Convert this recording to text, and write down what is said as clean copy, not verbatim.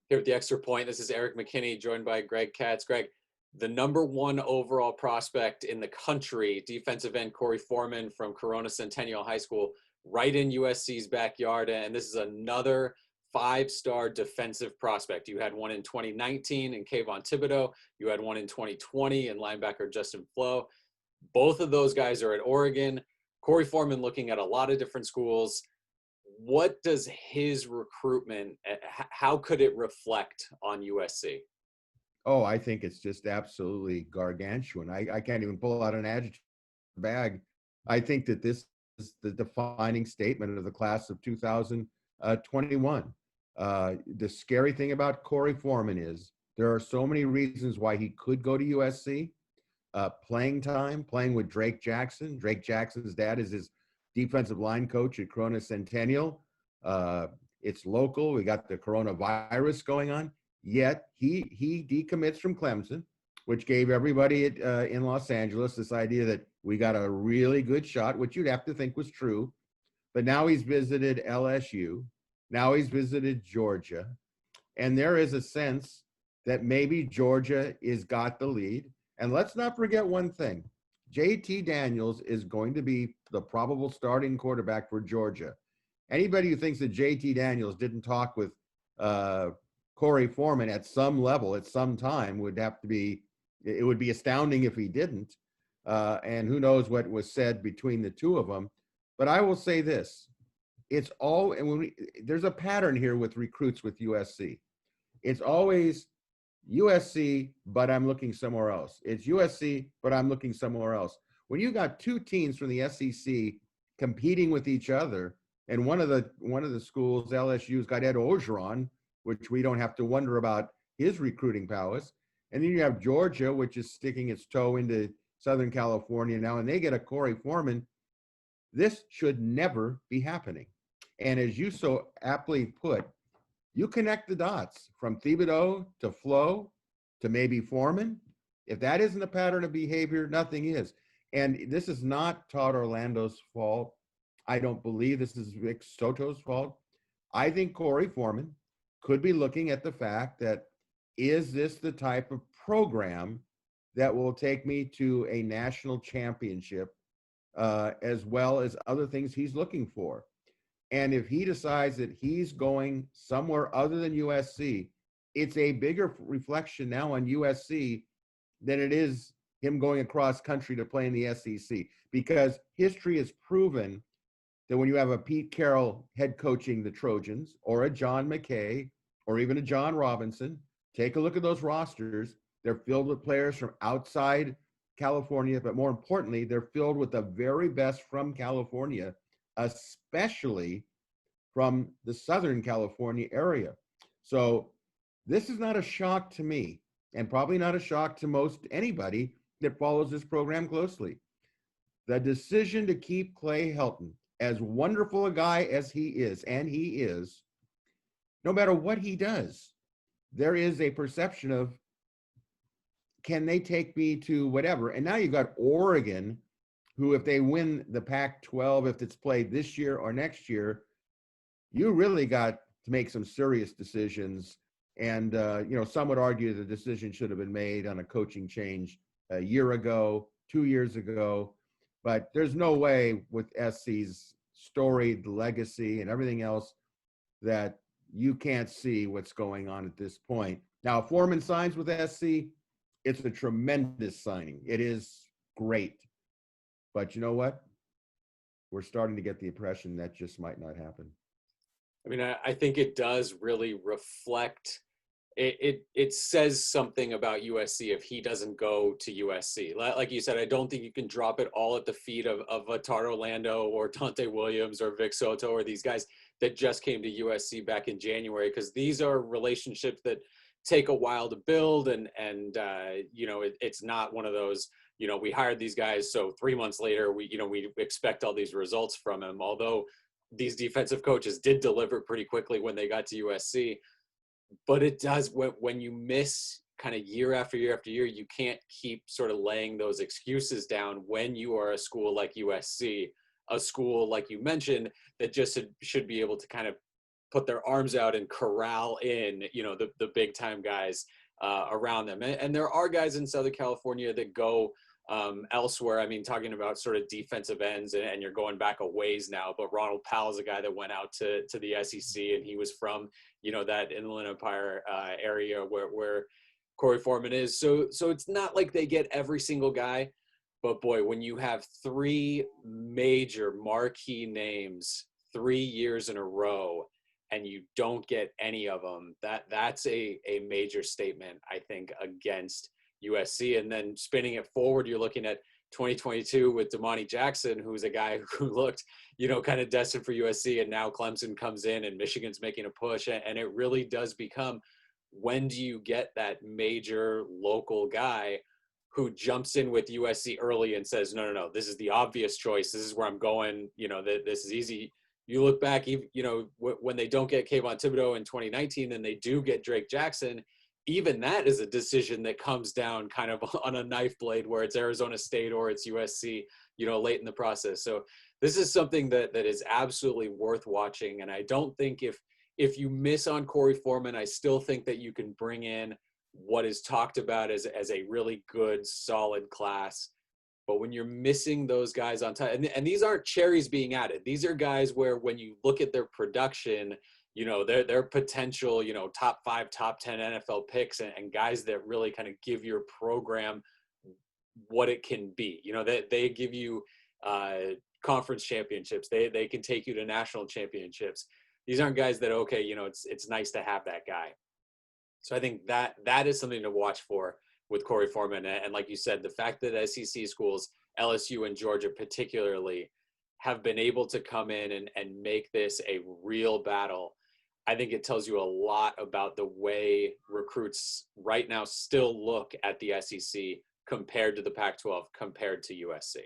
Here at the Extra Point, this is Erik McKinney, joined by Greg Katz. Greg, the #1 overall prospect in the country, defensive end Korey Foreman from Corona Centennial High School, right in USC's backyard. And this is another five-star defensive prospect. You had one in 2019 in Kayvon Thibodeau. You had one in 2020 in linebacker Justin Flo. Both of those guys are at Oregon. Korey Foreman looking at a lot of different schools. What does his recruitment, how could it reflect on USC? Oh, I think it's just absolutely gargantuan. I can't even pull out an adjective bag. I think that this is the defining statement of the class of 2021. The scary thing about Korey Foreman is there are so many reasons why he could go to USC. Playing time, playing with Drake Jackson. Drake Jackson's dad is his defensive line coach at Corona Centennial. It's local. We got the coronavirus going on. Yet he decommits from Clemson, which gave everybody in Los Angeles this idea that we got a really good shot, which you'd have to think was true. But now he's visited LSU. Now he's visited Georgia. And there is a sense that maybe Georgia is got the lead. And let's not forget one thing. JT Daniels is going to be the probable starting quarterback for Georgia. Anybody who thinks that JT Daniels didn't talk with Korey Foreman at some level, at some time, it would be astounding if he didn't. And who knows what was said between the two of them. But I will say this, there's a pattern here with recruits with USC. It's always USC, but I'm looking somewhere else. It's USC, but I'm looking somewhere else. When you got two teams from the SEC competing with each other, and one of the schools, LSU's got Ed Orgeron, which we don't have to wonder about his recruiting prowess. And then you have Georgia, which is sticking its toe into Southern California now, and they get a Korey Foreman. This should never be happening. And as you so aptly put, you connect the dots from Thibodeau to Flo to maybe Foreman. If that isn't a pattern of behavior, nothing is. And this is not Todd Orlando's fault. I don't believe this is Vic Soto's fault. I think Korey Foreman could be looking at the fact that, is this the type of program that will take me to a national championship, as well as other things he's looking for? And if he decides that he's going somewhere other than USC, it's a bigger reflection now on USC than it is him going across country to play in the SEC, because history has proven that when you have a Pete Carroll head coaching the Trojans, or a John McKay, or even a John Robinson, take a look at those rosters. They're filled with players from outside California, but more importantly, they're filled with the very best from California, especially from the Southern California area. So this is not a shock to me, and probably not a shock to most anybody that follows this program closely. The decision to keep Clay Helton, as wonderful a guy as he is, and he is, no matter what he does, there is a perception of, can they take me to whatever? And now you've got Oregon, who, if they win the Pac-12, if it's played this year or next year, you really got to make some serious decisions. And, some would argue the decision should have been made on a coaching change a year ago, 2 years ago. But there's no way with SC's storied legacy and everything else that you can't see what's going on at this point. Now, if Foreman signs with SC, it's a tremendous signing. It is great. But you know what? We're starting to get the impression that just might not happen. I mean, I think it does really reflect, it says something about USC if he doesn't go to USC. Like you said, I don't think you can drop it all at the feet of a Todd Orlando or Dante Williams or Vic Soto or these guys that just came to USC back in January, because these are relationships that take a while to build. And it's not one of those, we hired these guys, so 3 months later, we expect all these results from them. Although these defensive coaches did deliver pretty quickly when they got to USC. But it does, when you miss kind of year after year after year, you can't keep sort of laying those excuses down when you are a school like USC, a school, like you mentioned, that just should be able to kind of put their arms out and corral in, the big time guys around them. And there are guys in Southern California that go elsewhere. I mean, talking about sort of defensive ends, and you're going back a ways now, but Ronald Powell's a guy that went out to the SEC, and he was from, that Inland Empire area where Korey Foreman is. So it's not like they get every single guy, but boy, when you have three major marquee names 3 years in a row and you don't get any of them, that's a major statement, I think, against USC. And then spinning it forward, you're looking at 2022 with Damani Jackson, who's a guy who looked, kind of destined for USC, and now Clemson comes in and Michigan's making a push. And it really does become, when do you get that major local guy who jumps in with USC early and says, no, this is the obvious choice. This is where I'm going. This is easy. You look back, when they don't get Kayvon Thibodeau in 2019 and they do get Drake Jackson, even that is a decision that comes down kind of on a knife blade, where it's Arizona State or it's USC, late in the process. So this is something that is absolutely worth watching. And I don't think if you miss on Korey Foreman, I still think that you can bring in what is talked about as a really good, solid class. But when you're missing those guys on time, and these aren't cherries being added, these are guys where when you look at their production, their potential, top 5, top 10 NFL picks, and guys that really kind of give your program what it can be. They give you conference championships. They can take you to national championships. These aren't guys that, okay, it's nice to have that guy. So I think that is something to watch for with Korey Foreman. And like you said, the fact that SEC schools, LSU and Georgia particularly, have been able to come in and make this a real battle, I think it tells you a lot about the way recruits right now still look at the SEC compared to the Pac-12, compared to USC.